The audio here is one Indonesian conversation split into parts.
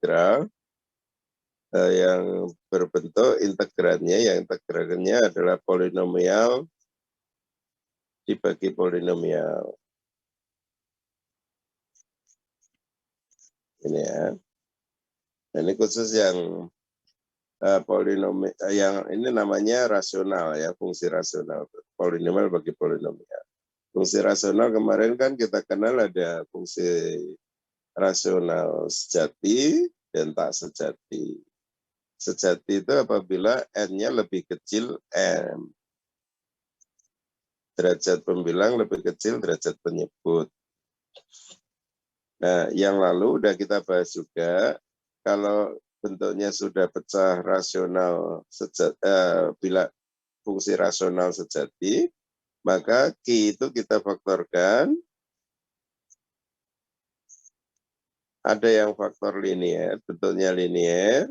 integral yang berbentuk integrannya, yang integrannya adalah polinomial dibagi polinomial. Ini ya. Nah, ini khusus yang polinomial, yang ini namanya rasional ya, fungsi rasional, polinomial bagi polinomial. Fungsi rasional kemarin kan kita kenal ada fungsi rasional sejati dan tak sejati. Sejati itu apabila n-nya lebih kecil m. Derajat pembilang lebih kecil derajat penyebut. Nah, yang lalu udah kita bahas juga, kalau bentuknya sudah pecah rasional bila fungsi rasional sejati, maka Q itu kita faktorkan. Ada yang faktor linier, bentuknya linier.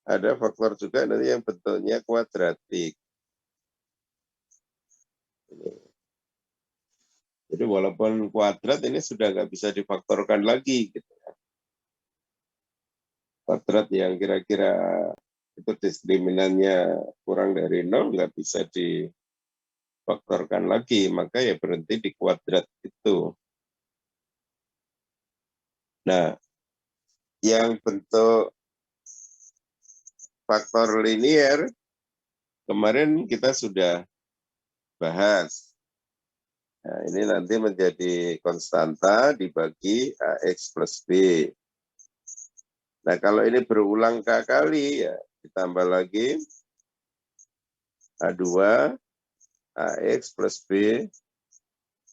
Ada faktor juga nanti yang bentuknya kuadratik. Jadi walaupun kuadrat ini sudah nggak bisa difaktorkan lagi. Gitu. Kuadrat yang kira-kira itu diskriminannya kurang dari 0 nggak bisa difaktorkan lagi, maka ya berhenti di kuadrat itu. Nah, yang bentuk faktor linier kemarin kita sudah bahas. Nah, ini nanti menjadi konstanta dibagi AX plus B. Nah, kalau ini berulang kali ya ditambah lagi A2 AX plus B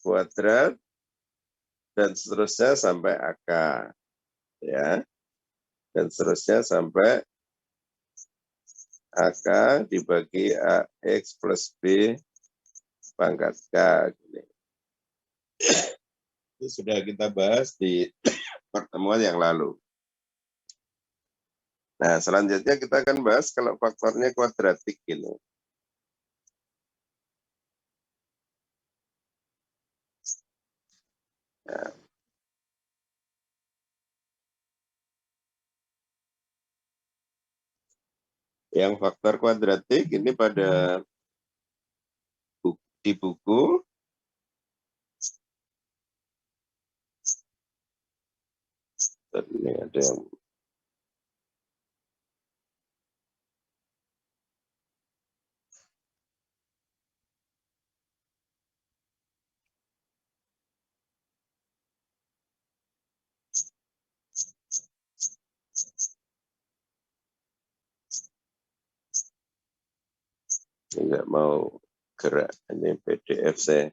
kuadrat dan seterusnya sampai AK. Ya. Dan seterusnya sampai AK dibagi AX plus B pangkat K. Gini. Itu sudah kita bahas di pertemuan yang lalu. Nah, selanjutnya kita akan bahas kalau faktornya kuadratik ini. Nah. Yang faktor kuadratik ini pada di buku ini ada yang nggak mau gerak, ini PDF saya.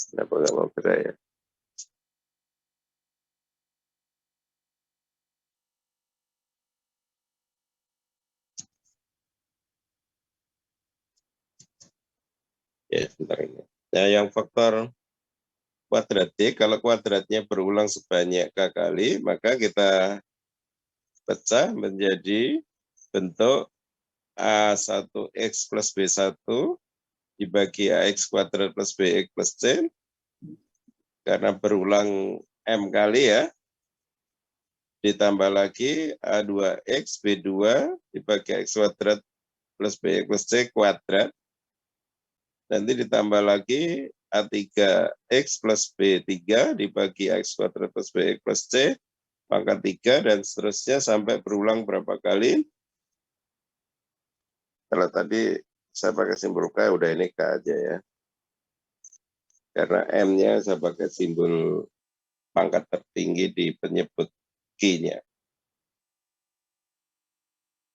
Kenapa nggak mau gerak ya? Ya, sebentar ini. Nah, yang faktor kuadratik, kalau kuadratnya berulang sebanyak K kali, maka kita pecah menjadi bentuk A1X plus B1 dibagi AX kuadrat plus BX plus C. Karena berulang M kali ya. Ditambah lagi A2X B2 dibagi X kuadrat plus BX plus C kuadrat. Nanti ditambah lagi A3X plus B3 dibagi X kuadrat plus BX plus C pangkat 3 dan seterusnya sampai berulang berapa kali. Kalau tadi saya pakai simbol K, udah ini K aja ya. Karena M-nya saya pakai simbol pangkat tertinggi di penyebut Q-nya.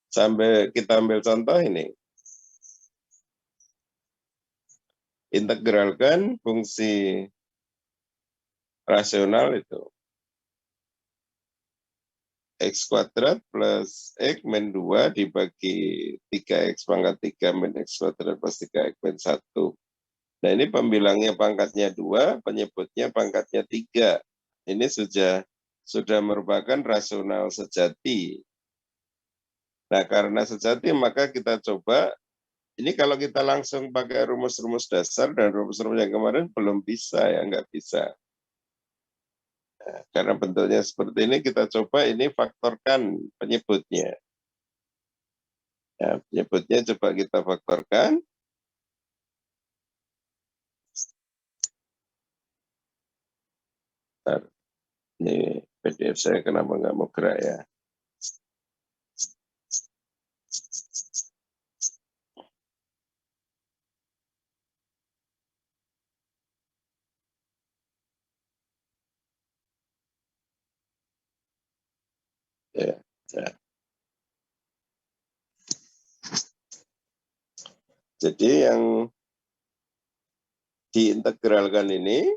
Sampai kita ambil contoh ini. Integralkan fungsi rasional itu. X kuadrat plus X min 2 dibagi 3X pangkat 3 min X kuadrat plus 3X min 1. Nah ini pembilangnya pangkatnya 2, penyebutnya pangkatnya 3. Ini sudah merupakan rasional sejati. Nah, karena sejati maka kita coba, ini kalau kita langsung pakai rumus-rumus dasar dan rumus-rumus yang kemarin belum bisa ya, nggak bisa. Nah, karena bentuknya seperti ini, kita coba ini faktorkan penyebutnya. Ya, penyebutnya coba kita faktorkan. Bentar, ini PDF saya kenapa nggak mau gerak ya? Ya, ya. Jadi yang diintegralkan ini,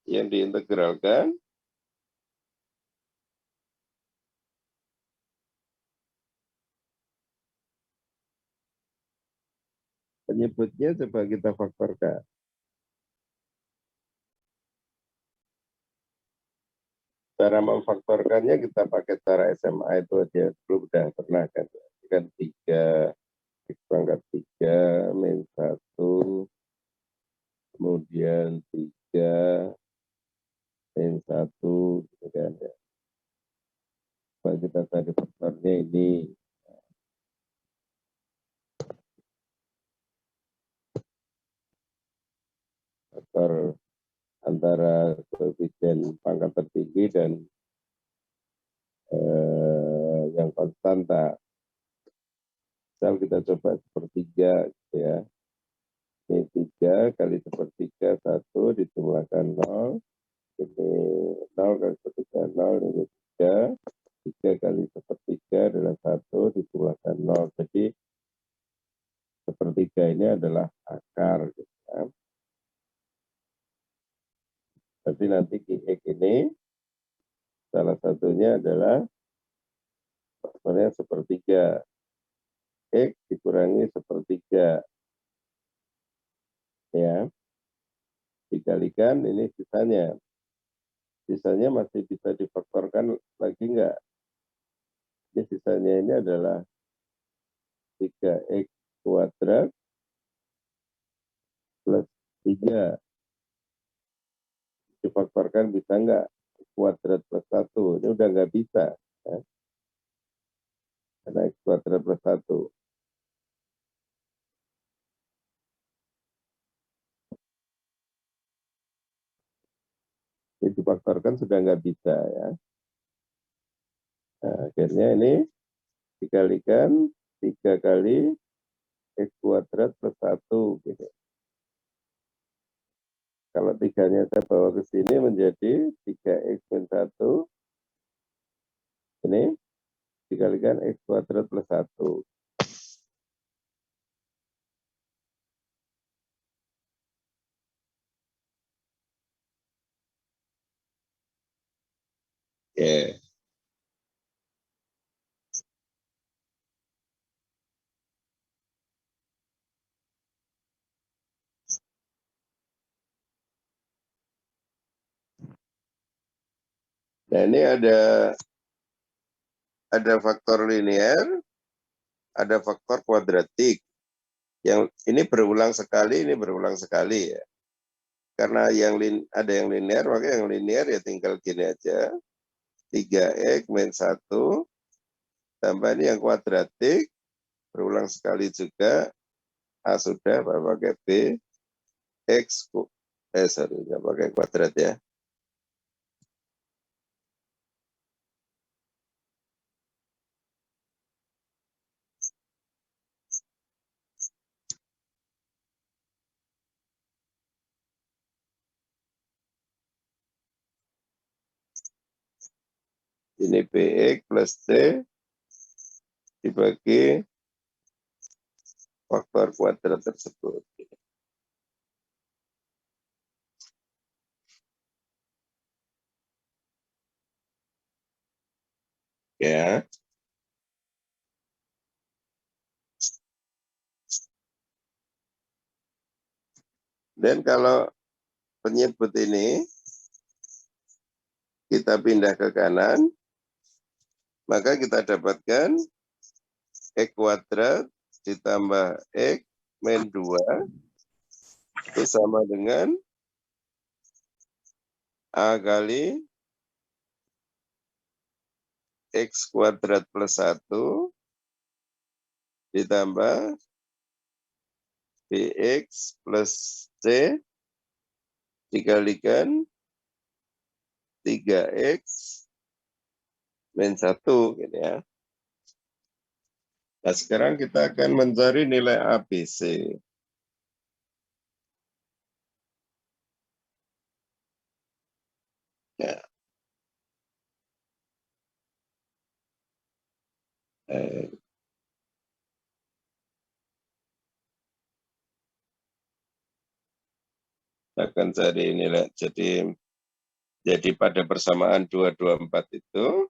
yang diintegralkan penyebutnya coba kita faktorkan. Cara memfaktorkannya kita pakai cara SMA itu aja, dulu udah pernah kan. Kan 3, X pangkat 3, min 1, kemudian 3, min 1, gitu kan ya. Coba kita cari faktornya ini. Faktor antara koefisien pangkat tertinggi dan yang konstanta. Misal kita coba sepertiga gitu ya. Ini 3 kali sepertiga 1 dijumlahkan 0. Ini 0 kali sepertiga 0, ini 3. 3 kali sepertiga adalah 1 dijumlahkan 0. Jadi sepertiga ini adalah akar. Gitu ya. Tapi nanti X ini salah satunya adalah faktornya sepertiga. X dikurangi sepertiga. Ya, dikalikan ini sisanya. Sisanya masih bisa difaktorkan lagi enggak? Ini sisanya ini adalah 3X kuadrat plus 3. Difaktorkan bisa enggak? Kuadrat plus 1. Ini udah enggak bisa. Ya. Karena X kuadrat plus 1. Ini difaktorkan sudah enggak bisa ya. Nah, akhirnya ini dikalikan 3 kali X kuadrat plus 1. Gitu. Kalau 3-nya saya bawa ke sini menjadi 3X min 1. Ini dikalikan X kuadrat plus 1. Yeah. Nah, ini ada faktor linear, ada faktor kuadratik. Yang ini berulang sekali, ini berulang sekali ya. Karena ada yang linear, maka yang linear ya tinggal gini aja. 3X min 1 tambah ini yang kuadratik berulang sekali juga. A sudah pakai B X sorry nggak pakai kuadrat ya. Ini BX plus C dibagi faktor kuadrat tersebut. Ya. Dan kalau penyebut ini kita pindah ke kanan, maka kita dapatkan X kuadrat ditambah X min 2 itu sama dengan A kali X kuadrat plus 1 ditambah BX plus C dikalikan 3X min 1 gitu ya. Nah, sekarang kita akan mencari nilai ABC. Ya. Kita akan cari nilai. Jadi pada persamaan 224 itu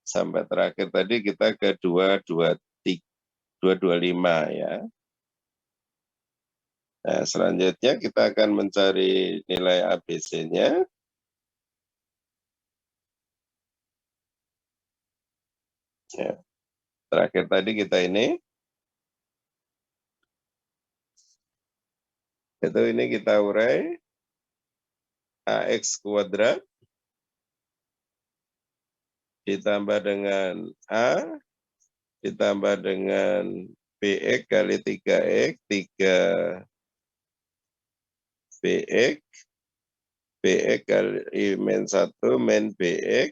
sampai terakhir tadi kita ke 225 ya. Nah, selanjutnya kita akan mencari nilai ABC-nya. Ya. Terakhir tadi kita ini kita urai AX kuadrat ditambah dengan A ditambah dengan BX kali 3X, 3BX, BX kali min 1 min BX,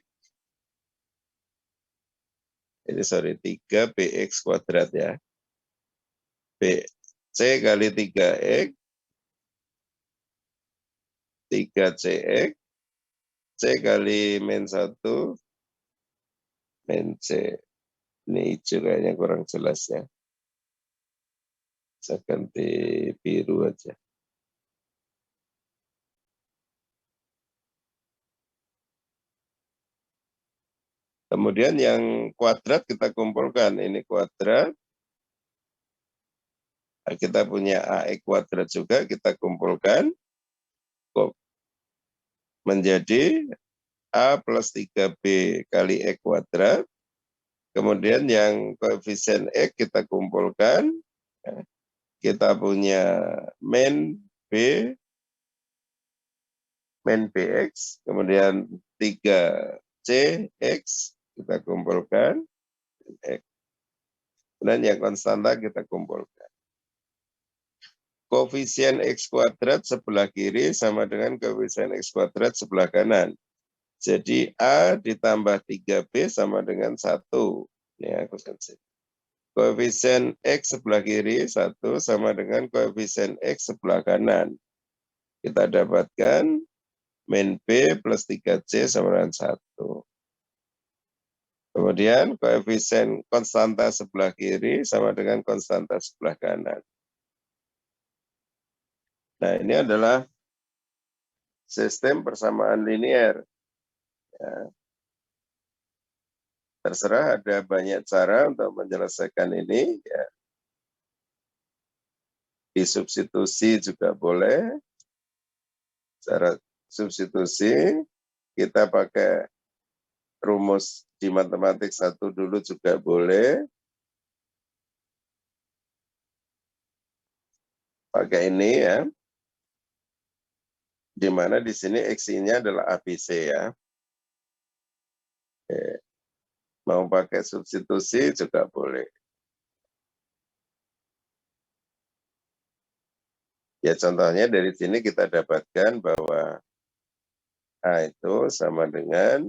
ini 3BX kuadrat ya. C kali 3X, 3CX, C kali min 1, min C. Ini hijau kayaknya kurang jelas ya. Saya ganti biru aja. Kemudian yang kuadrat kita kumpulkan. Ini kuadrat. Kita punya AX kuadrat juga kita kumpulkan. Menjadi A plus 3B kali X kuadrat. Kemudian yang koefisien X kita kumpulkan. Kita punya min B, min BX, kemudian 3CX kita kumpulkan. Dan yang konstanta kita kumpulkan. Koefisien X kuadrat sebelah kiri sama dengan koefisien X kuadrat sebelah kanan. Jadi A ditambah 3B sama dengan 1. Ini aku kasih. Koefisien X sebelah kiri 1 sama dengan koefisien X sebelah kanan. Kita dapatkan min B plus 3C sama dengan 1. Kemudian koefisien konstanta sebelah kiri sama dengan konstanta sebelah kanan. Nah, ini adalah sistem persamaan linier. Ya. Terserah, ada banyak cara untuk menyelesaikan ini. Ya. Disubstitusi juga boleh. Cara substitusi, kita pakai rumus di matematik 1 dulu juga boleh. Pakai ini ya. Di mana di sini X-nya adalah ABC ya. Oke. Mau pakai substitusi juga boleh. Ya contohnya dari sini kita dapatkan bahwa A itu sama dengan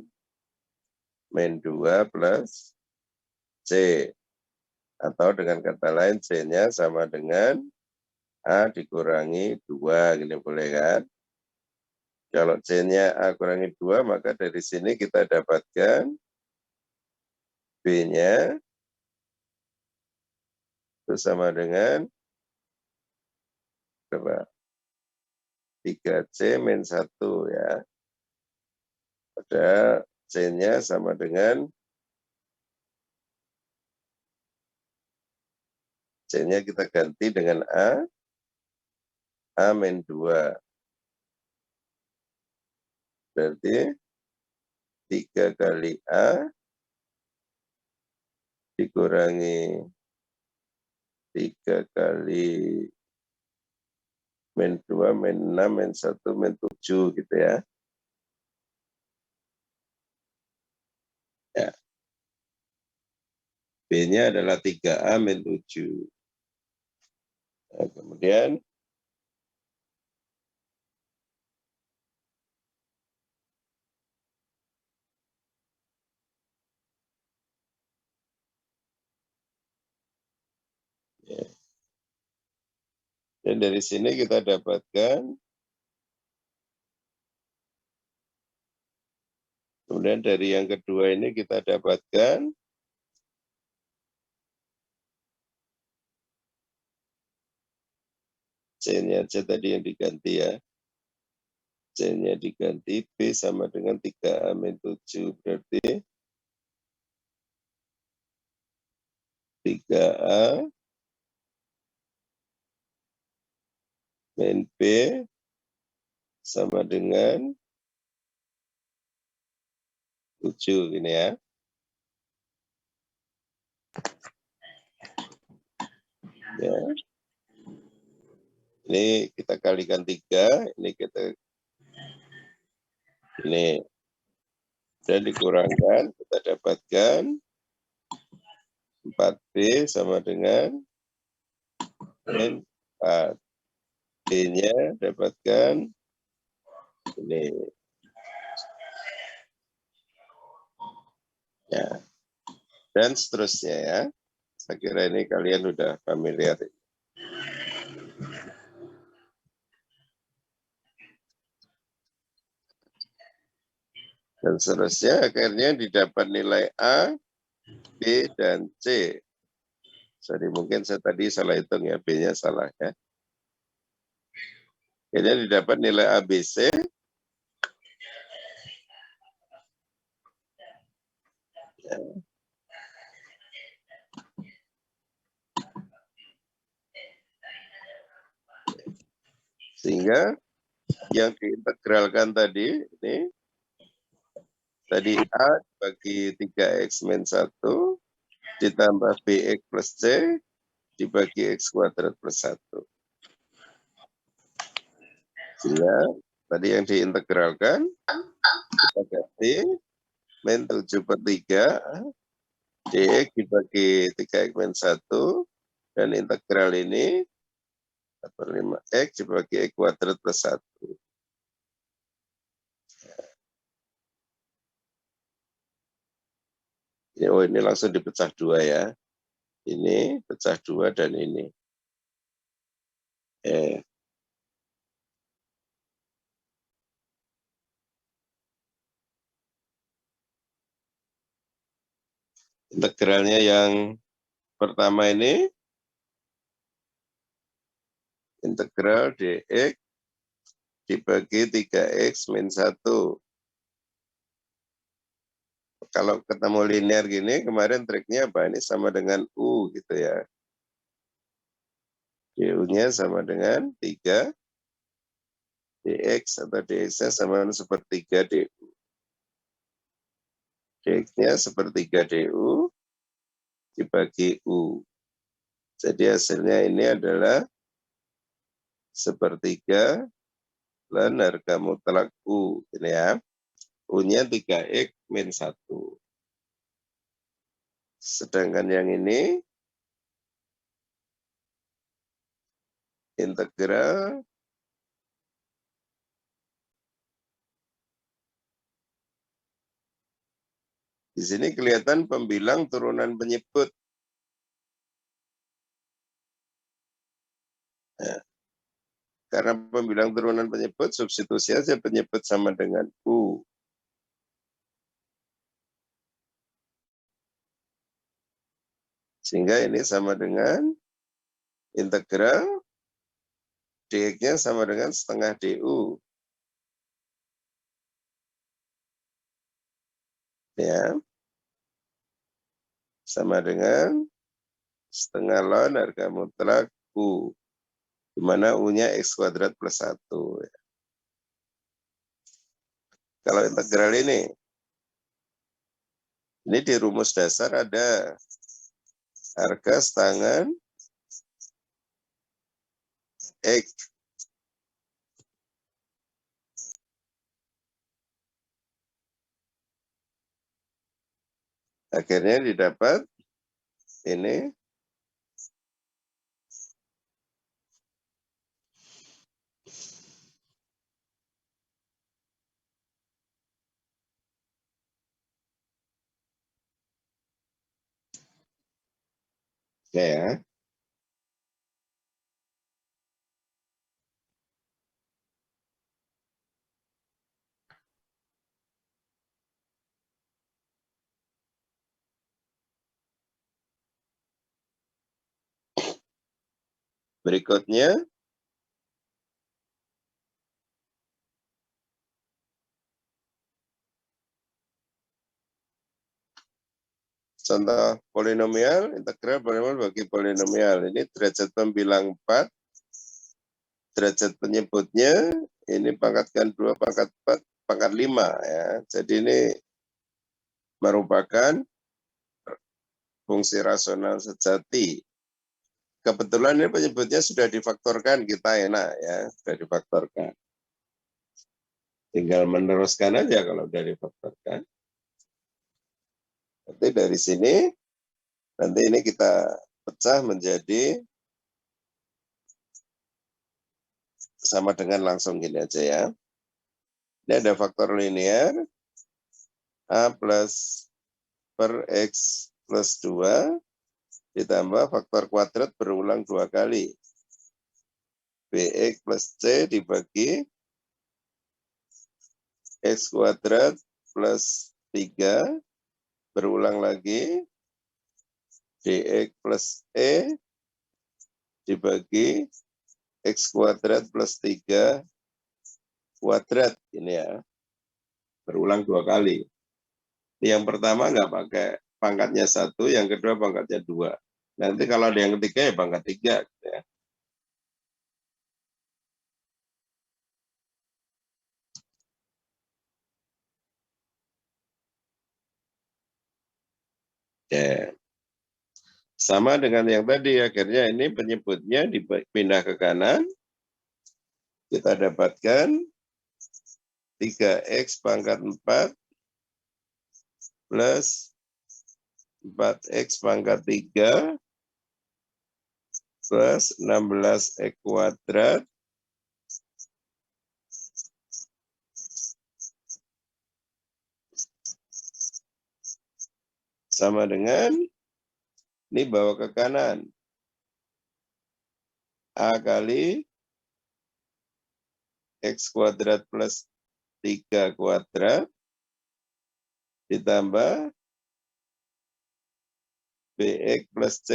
min 2 plus C. Atau dengan kata lain C-nya sama dengan A dikurangi 2. Gini boleh kan? Kalau C-nya A kurangi 2, maka dari sini kita dapatkan B-nya itu sama dengan berapa? 3C min 1 ya. Padahal C-nya sama dengan C-nya kita ganti dengan A. A min 2. Berarti 3 kali A dikurangi 3 kali min 2, min 6, min 1, min 7 gitu ya. Ya. B-nya adalah 3A min 7. Nah, kemudian ya. Dan dari sini kita dapatkan, kemudian dari yang kedua ini kita dapatkan C-nya aja tadi yang diganti ya. C-nya diganti, B sama dengan 3A min 7. Berarti 3A min B sama dengan 7 gini ya. Ya. Ini kita kalikan 3, ini kita ini dan dikurangkan, kita dapatkan 4B sama dengan min 4. B-nya dapatkan ini. Ya. Dan seterusnya ya. Saya kira ini kalian sudah familiar. Dan seterusnya akhirnya didapat nilai A, B, dan C. Jadi mungkin saya tadi salah hitung ya, B-nya salah ya. Akhirnya didapat nilai A, B, C. Ya. Sehingga yang diintegralkan tadi, ini tadi A dibagi 3X min 1, ditambah BX plus C, dibagi X kuadrat plus 1. Sehingga tadi yang diintegralkan, kita ganti min 7/3, dx dibagi 3x min 1, dan integral ini 5x dibagi x kuadrat plus 1. Oh, ini langsung dipecah 2 ya. Ini pecah 2 dan ini. Integralnya yang pertama ini, integral dx dibagi 3x min 1. Kalau ketemu linear gini, kemarin triknya apa? Ini sama dengan U gitu ya. du-nya sama dengan 3 dx atau dx-nya sama dengan sepertiga du. Dx-nya sepertiga du dibagi U. Jadi hasilnya ini adalah sepertiga ln harga mutlak U. Ini ya. U-nya 3x min 1. Sedangkan yang ini integral di sini kelihatan pembilang turunan penyebut. Nah, karena pembilang turunan penyebut, substitusi saja penyebut sama dengan U. Sehingga ini sama dengan integral dx-nya sama dengan setengah du. Ya. Sama dengan setengah ln harga mutlak U. di mana U-nya X kuadrat plus 1. Kalau integral ini di rumus dasar ada harga setangan X. Akhirnya didapat ini ya. Berikutnya contoh polinomial, integral polinomial bagi polinomial. Ini derajat pembilang 4, derajat penyebutnya ini pangkatkan 2, pangkat 4, pangkat 5 ya. Jadi ini merupakan fungsi rasional sejati. Kebetulan ini penyebutnya sudah difaktorkan, kita enak ya, sudah difaktorkan. Tinggal meneruskan aja kalau sudah difaktorkan. Nanti dari sini, nanti ini kita pecah menjadi sama dengan langsung gini aja ya. Ini ada faktor linear, A plus per X plus 2, ditambah faktor kuadrat berulang 2 kali. Bx plus C dibagi X kuadrat plus 3, berulang lagi, dx plus E dibagi X kuadrat plus 3 kuadrat. Ini ya, berulang 2 kali. Yang pertama nggak pakai pangkatnya 1, yang kedua pangkatnya 2. Nanti kalau ada yang ketiga ya pangkat 3. Gitu ya. Ya. Sama dengan yang tadi, akhirnya ini penyebutnya dipindah ke kanan. Kita dapatkan 3x pangkat 4 plus 4x pangkat 3 plus 16x kuadrat sama dengan, ini bawa ke kanan, A kali X kuadrat plus 3 kuadrat ditambah Bx plus C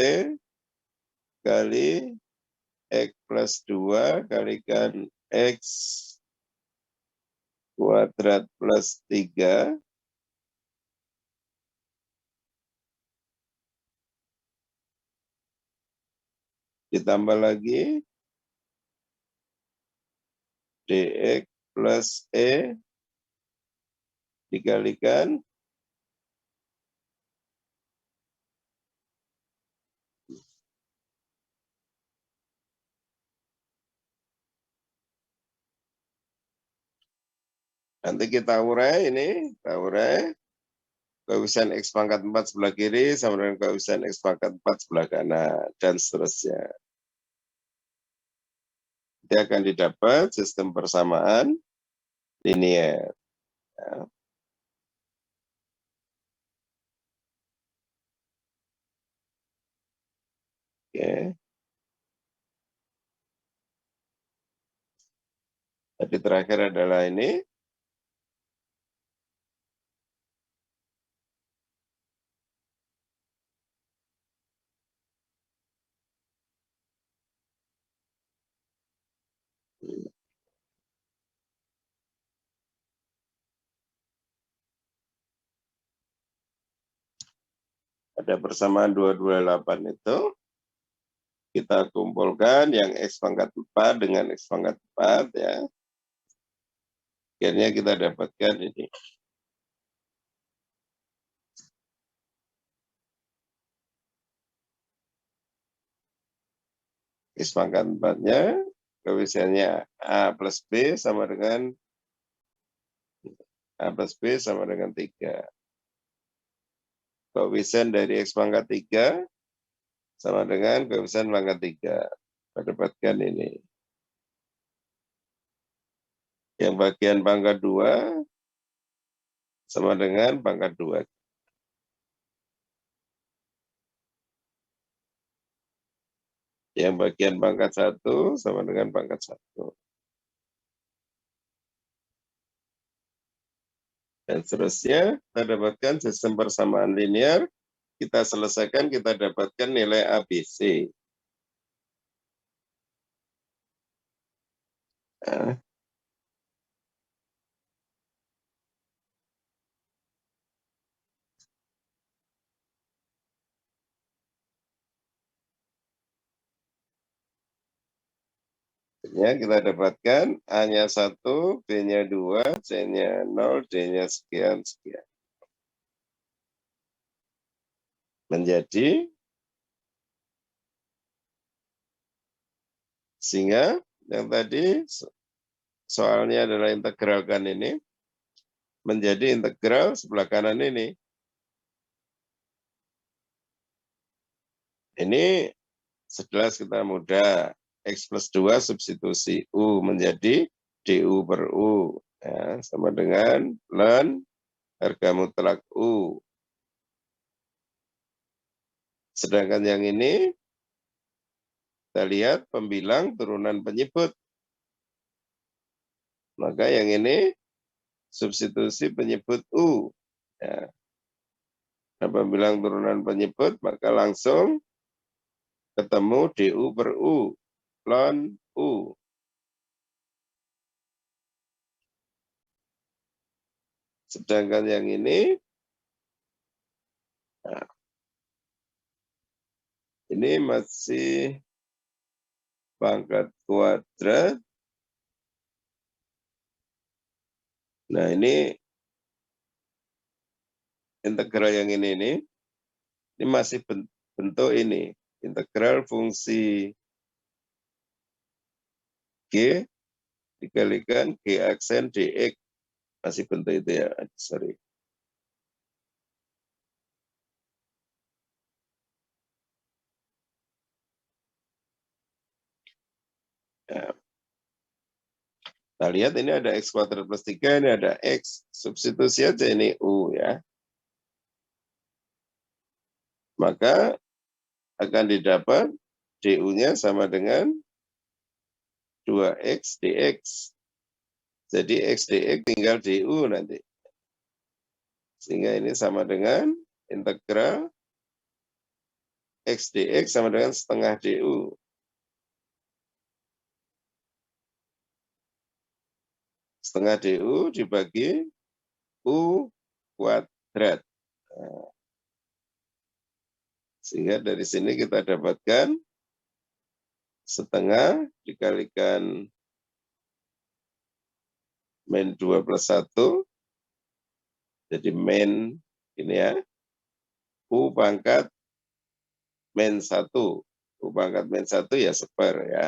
kali X plus 2 kalikan X kuadrat plus 3 ditambah lagi dx plus E dikalikan nanti kita urai ini, kita urai koefisien X pangkat 4 sebelah kiri sama dengan koefisien X pangkat 4 sebelah kanan dan seterusnya. Nanti akan didapat sistem persamaan linear. Ya. Oke. Tadi terakhir adalah ini. Ada persamaan 228 itu. kita kumpulkan yang X pangkat 4 dengan X pangkat 4 ya. Akhirnya kita dapatkan ini. X pangkat 4-nya, koefisiennya A plus B sama dengan A plus B sama dengan 3. Koefisien dari X pangkat 3 sama dengan koefisien pangkat 3. Kita dapatkan ini. Yang bagian pangkat 2 sama dengan pangkat 2. Yang bagian pangkat 1 sama dengan pangkat 1. Dan seterusnya, kita dapatkan sistem persamaan linear. Kita selesaikan, kita dapatkan nilai ABC. Nah, ya, kita dapatkan A-nya 1, B-nya 2, C-nya 0, D-nya sekian-sekian. Menjadi, sehingga yang tadi soalnya adalah integralkan ini, menjadi integral sebelah kanan ini. Ini sejelas kita mudah. X plus 2 substitusi U menjadi DU per U. Ya, sama dengan ln harga mutlak U. Sedangkan yang ini, kita lihat pembilang turunan penyebut. Maka yang ini substitusi penyebut U. Ya. Nah, pembilang turunan penyebut, maka langsung ketemu DU per U. Ln U. Sedangkan yang ini, nah, ini masih pangkat kuadrat. Nah, ini integral yang ini masih bentuk ini. Integral fungsi G dikalikan G aksen DX. Masih bentuk itu ya, sorry. Ya. Kita lihat ini ada X kuadrat plus 3, ini ada X. Substitusi aja ini U ya. Maka akan didapat DU-nya sama dengan 2X dX. Jadi X dX tinggal DU nanti. Sehingga ini sama dengan integral X dX sama dengan setengah DU. Setengah DU dibagi U kuadrat. Nah, sehingga dari sini kita dapatkan setengah dikalikan min 2 plus 1. Jadi min ini ya. U pangkat min 1. U pangkat min 1 ya seper ya.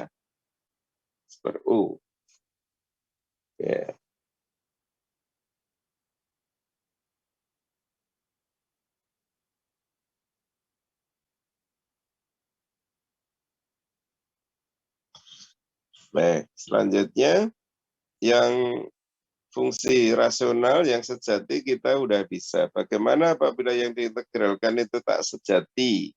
Seper U. Ya. Baik, selanjutnya yang fungsi rasional yang sejati kita udah bisa. Bagaimana apabila yang diintegralkan itu tak sejati?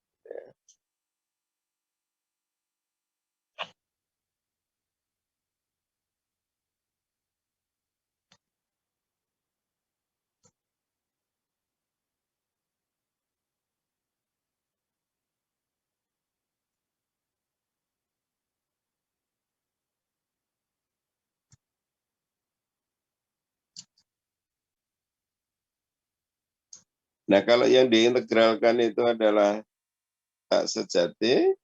Nah, kalau yang diintegralkan itu adalah tak sejati,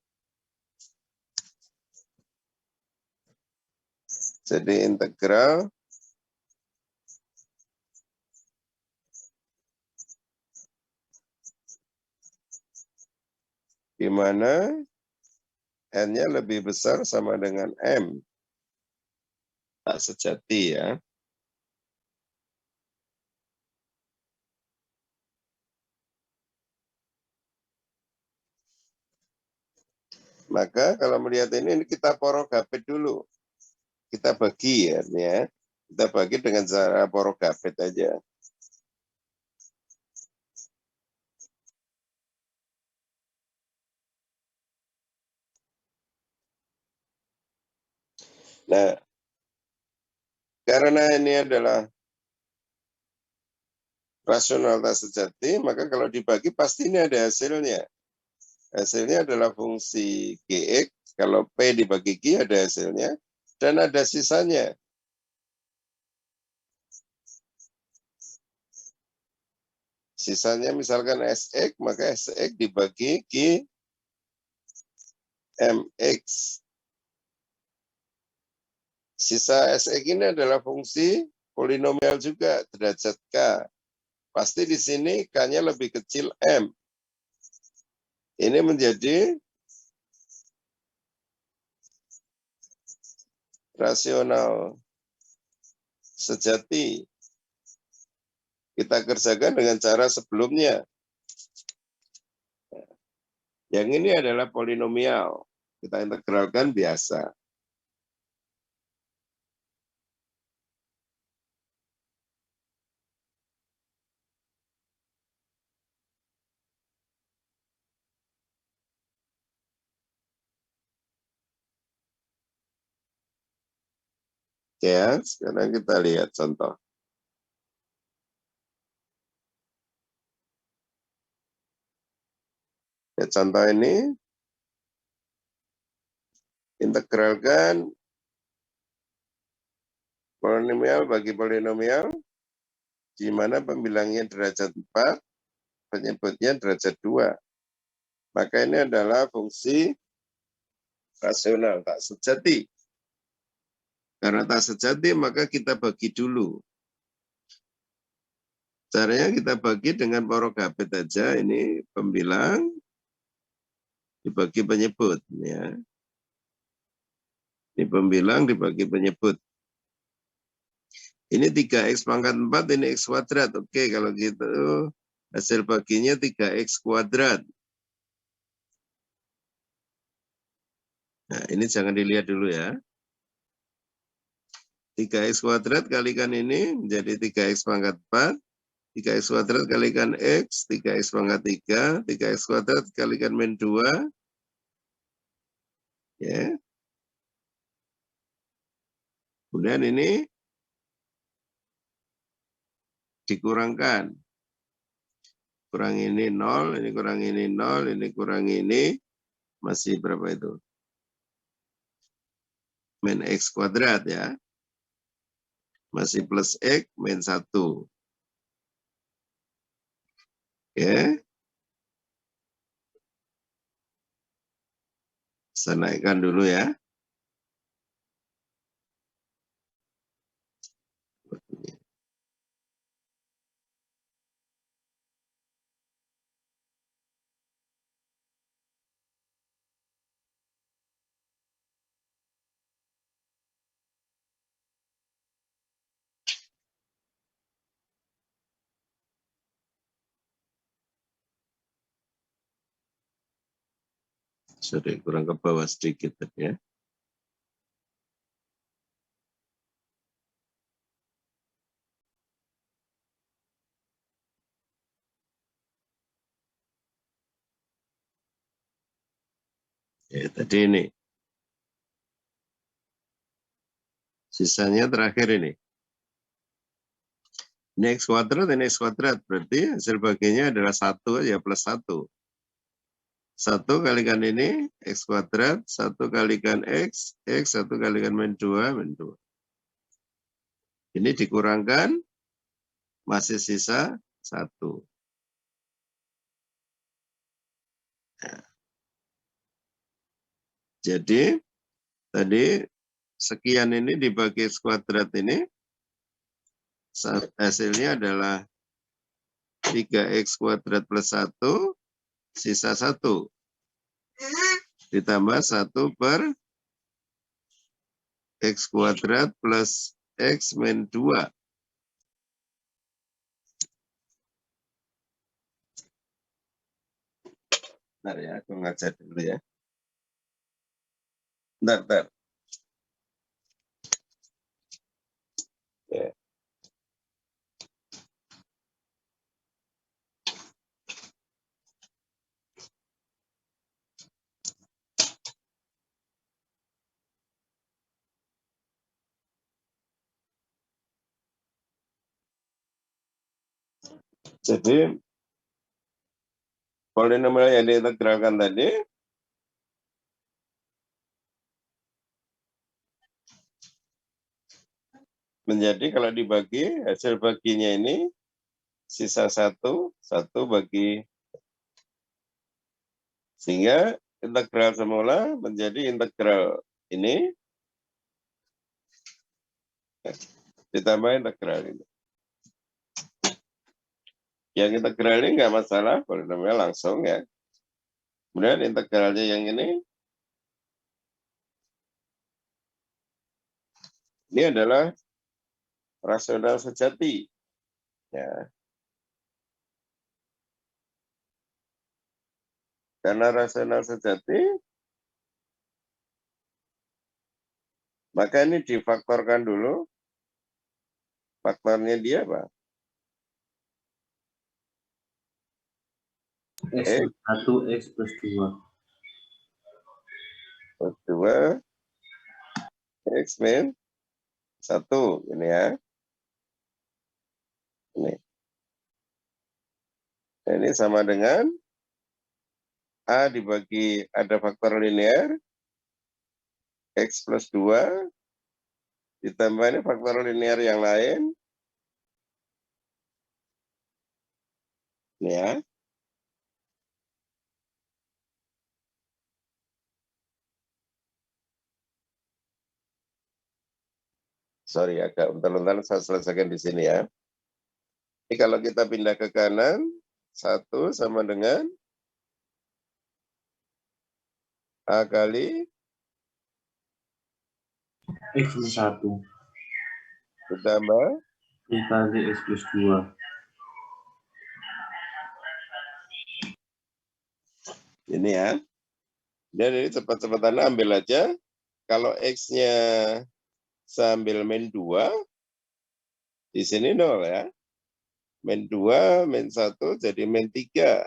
Jadi integral di mana N-nya lebih besar sama dengan M. Tak sejati ya. Maka kalau melihat ini kita porogapit dulu. Kita bagi ya. Kita bagi dengan cara porogapit aja. Nah, karena ini adalah rasional tak sejati, maka kalau dibagi pasti ini ada hasilnya. Hasilnya adalah fungsi Gx, kalau P dibagi Q ada hasilnya, dan ada sisanya. Sisanya misalkan Sx, maka Sx dibagi Q Mx. Sisa Sx ini adalah fungsi polinomial juga, derajat K. Pasti di sini K-nya lebih kecil M. Ini menjadi rasional sejati. Kita kerjakan dengan cara sebelumnya. Yang ini adalah polinomial. Kita integralkan biasa. Ya, sekarang kita lihat contoh. Ya, contoh ini integralkan polinomial bagi polinomial di mana pembilangnya derajat 4, penyebutnya derajat 2. Maka ini adalah fungsi rasional tak sejati. Karena tak sejati maka kita bagi dulu. Caranya kita bagi dengan porogapit aja. Ini pembilang dibagi penyebut. Ya. Ini pembilang dibagi penyebut. Ini 3x pangkat 4, ini x kuadrat. Oke, kalau gitu hasil baginya 3x kuadrat. Nah, ini jangan dilihat dulu ya. 3x kuadrat kalikan ini menjadi 3x pangkat 4. 3x kuadrat kalikan x, 3x pangkat 3, 3x kuadrat kalikan min 2. Ya. Kemudian ini dikurangkan. Kurang ini 0, ini kurang ini 0, ini kurang ini. Masih berapa itu? Min x kuadrat ya. Masih plus x min 1. Ya. Saya naikkan dulu ya. Sudah kurang ke bawah sedikit ya. Ya, tadi ini. Sisanya terakhir ini. Ini x kuadrat, ini x kuadrat. Berarti hasil baginya adalah 1 ya plus 1. 1 kalikan ini, x kuadrat. 1 kalikan x, 1 kalikan min 2, min 2. Ini dikurangkan, masih sisa 1. Nah. Jadi, tadi sekian ini dibagi X kuadrat ini, hasilnya adalah 3X kuadrat plus 1, sisa 1. Ditambah 1 per X kuadrat plus X min 2. Bentar ya, aku ngajar dulu ya. Bentar. Ya. Jadi, polinomial yang diintegralkan tadi menjadi kalau dibagi hasil baginya ini sisa 1 bagi, sehingga integral semula menjadi integral ini ditambah integral ini. Yang integral ini nggak masalah, polinomial langsung ya. Kemudian integralnya yang ini adalah rasional sejati. Ya. Karena rasional sejati, maka ini difaktorkan dulu. Faktornya dia apa? X plus 1, X plus 2. Plus 2, X min 1. Ini ya. Ini sama dengan A dibagi ada faktor linear, X plus 2, ditambah ini faktor linear yang lain. Ini ya. Sorry, agak bentar-bentar saya selesaikan di sini ya. Ini kalau kita pindah ke kanan, 1 sama dengan A kali X plus 1. ditambah Kali X plus 2. ini ya. Dan ini cepat-cepatan ambil aja. Kalau X-nya saya ambil min 2, di sini 0 ya. Min 2, min 1, jadi min 3.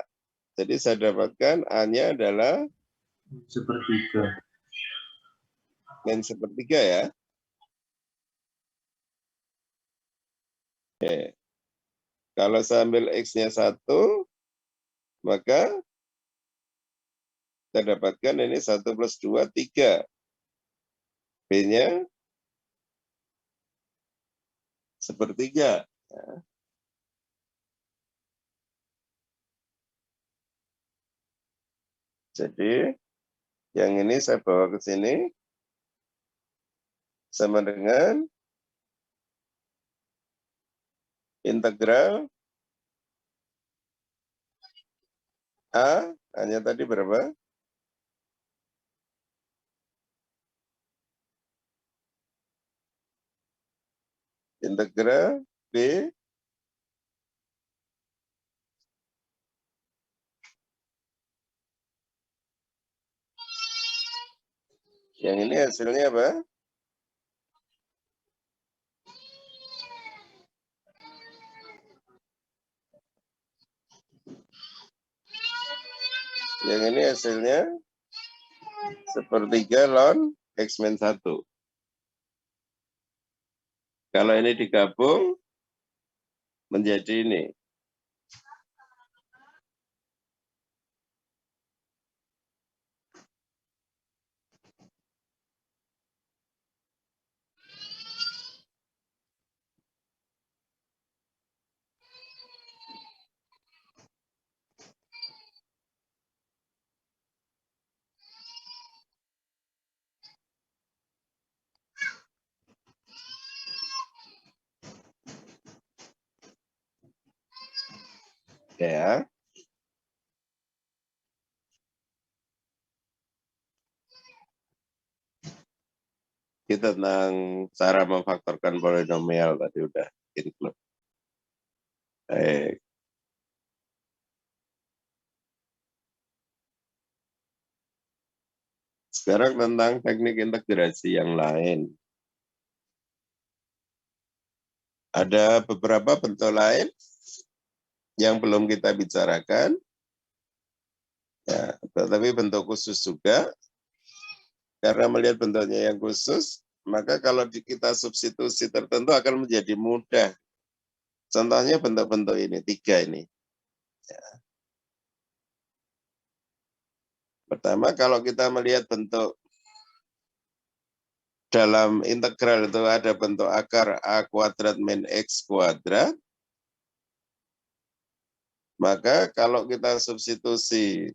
Jadi saya dapatkan A-nya adalah Sepertiga. min sepertiga ya. Oke. Kalau saya ambil X-nya 1, maka kita dapatkan ini 1 plus 2, 3. B-nya sepertiga. Ya. Jadi, yang ini saya bawa ke sini, sama dengan integral A, hanya tadi berapa? Integral B yang ini hasilnya apa? Yang ini hasilnya sepertiga ln X min 1. Kalau ini digabung menjadi ini. Ya. Kita tentang cara memfaktorkan polinomial tadi udah include. Baik. Sekarang tentang teknik integrasi yang lain. Ada beberapa bentuk lain yang belum kita bicarakan. Ya, tetapi bentuk khusus juga. Karena melihat bentuknya yang khusus, maka kalau kita substitusi tertentu akan menjadi mudah. Contohnya bentuk-bentuk ini, 3 ini. Ya. Pertama, kalau kita melihat bentuk dalam integral itu ada bentuk akar A kuadrat min X kuadrat, maka kalau kita substitusi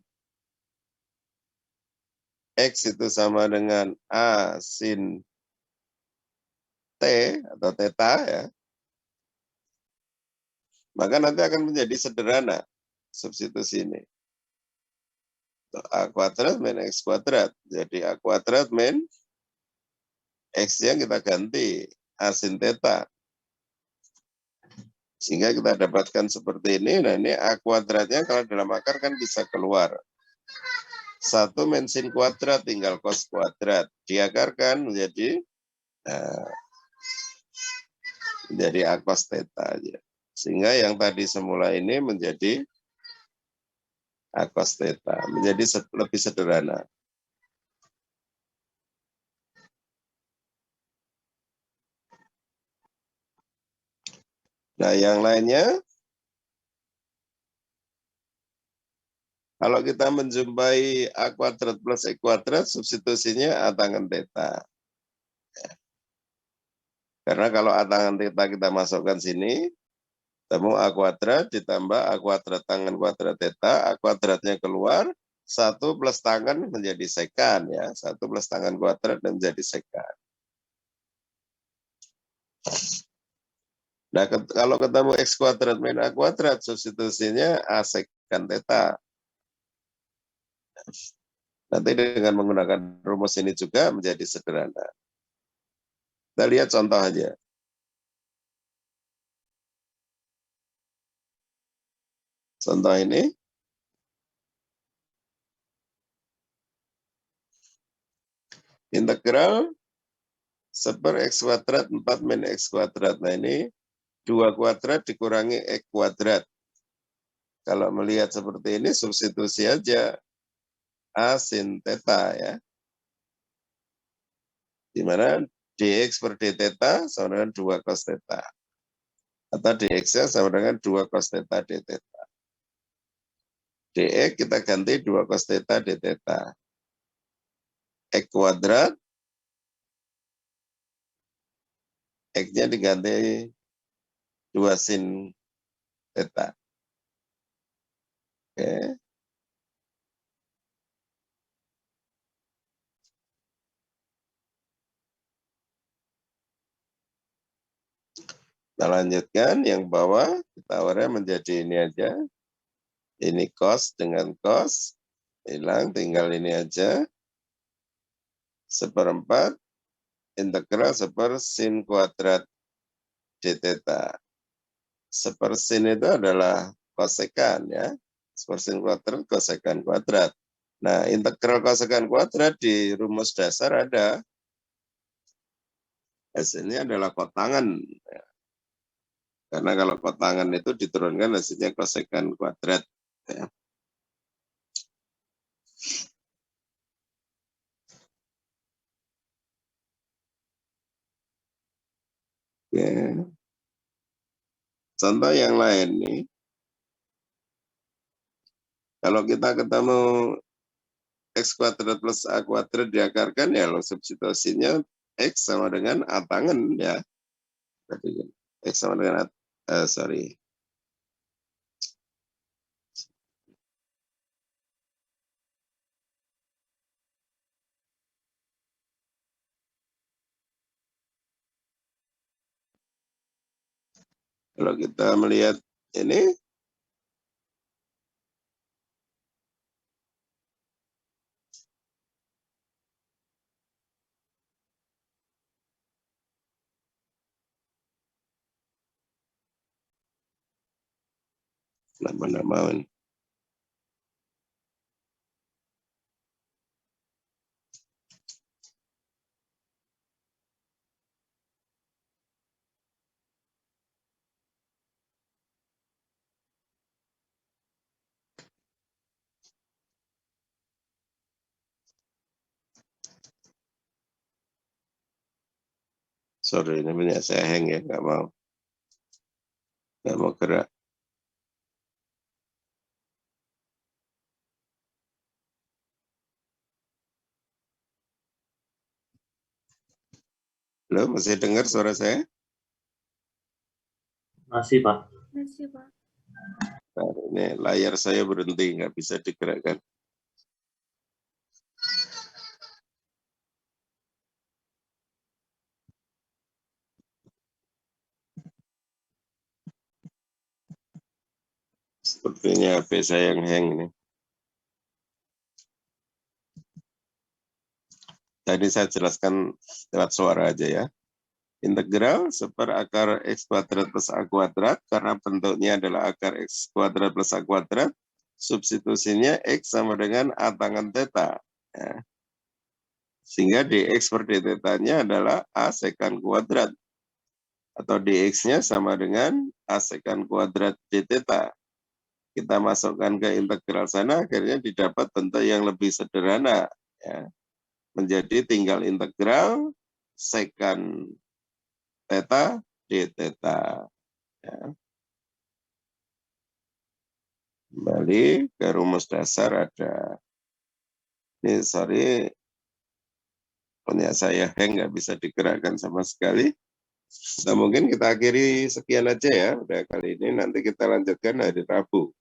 X itu sama dengan A sin T atau theta ya, maka nanti akan menjadi sederhana substitusi ini. A kuadrat min X kuadrat. Jadi A kuadrat min X yang kita ganti A sin theta. Sehingga kita dapatkan seperti ini. Nah ini A kuadratnya kalau dalam akar kan bisa keluar. 1 min sin kuadrat tinggal cos kuadrat. Diakarkan menjadi A cos theta aja. Sehingga yang tadi semula ini menjadi A cos theta. Menjadi lebih sederhana. Nah yang lainnya, kalau kita menjumpai A kuadrat plus E kuadrat, substitusinya A tangen theta. Karena kalau A tangen theta kita masukkan sini, temu A kuadrat ditambah A kuadrat tangen kuadrat theta, A kuadratnya keluar, 1 plus tangen menjadi sekan ya, 1 plus tangen kuadrat menjadi sekan. Nah kalau ketemu X kuadrat min A kuadrat, substitusinya A sekan theta. Nanti dengan menggunakan rumus ini juga menjadi sederhana. Kita lihat contoh aja. Contoh ini. Integral 1/X kuadrat 4 min X kuadrat. Nah ini 2 kuadrat dikurangi X kuadrat. Kalau melihat seperti ini, substitusi aja A sin theta ya. Di mana dx per d theta sama dengan 2 cos theta. Atau dx-nya sama dengan 2 cos theta d theta. Dx kita ganti 2 cos theta d theta. X kuadrat, X-nya diganti 2 sin theta. Oke. Kita lanjutkan yang bawah, kita awalnya menjadi ini aja. Ini cos dengan cos, hilang, tinggal ini aja. 1/4 integral 1 sin kuadrat d theta. 1 sin itu adalah kosekan ya. 1 sin kuadrat kosekan kuadrat. Nah, integral kosekan kuadrat di rumus dasar ada. Hasilnya adalah kotangan. Karena kalau kotangan itu diturunkan hasilnya kosekan kuadrat. Ya. Ya. Contoh yang lain nih. Kalau kita ketemu X kuadrat plus A kuadrat diakarkan ya substitusinya X sama dengan A tangen ya. X sama dengan sorry. Kalau kita melihat ini, Nama-nama ini. Sorry, ini punya saya hang ya, nggak mau gerak. Halo, masih dengar suara saya? Masih, Pak. Masih, Pak. Nah, ini layar saya berhenti, nggak bisa digerakkan. Sepertinya HP saya yang hang ini. Tadi saya jelaskan lewat suara aja ya. Integral seperakar X kuadrat plus A kuadrat, karena bentuknya adalah akar X kuadrat plus A kuadrat, substitusinya X sama dengan A tangan theta. Ya. Sehingga dx per dθ-nya adalah A sekan kuadrat. Atau dx-nya sama dengan A sekan kuadrat dθ. Kita masukkan ke integral sana, akhirnya didapat bentuk yang lebih sederhana. Ya. Menjadi tinggal integral sekan theta dθ. Ya. Kembali ke rumus dasar ada. Ini sorry, punya saya hang nggak bisa digerakkan sama sekali. Nah, mungkin kita akhiri sekian aja ya. Udah kali ini, nanti kita lanjutkan hari Rabu.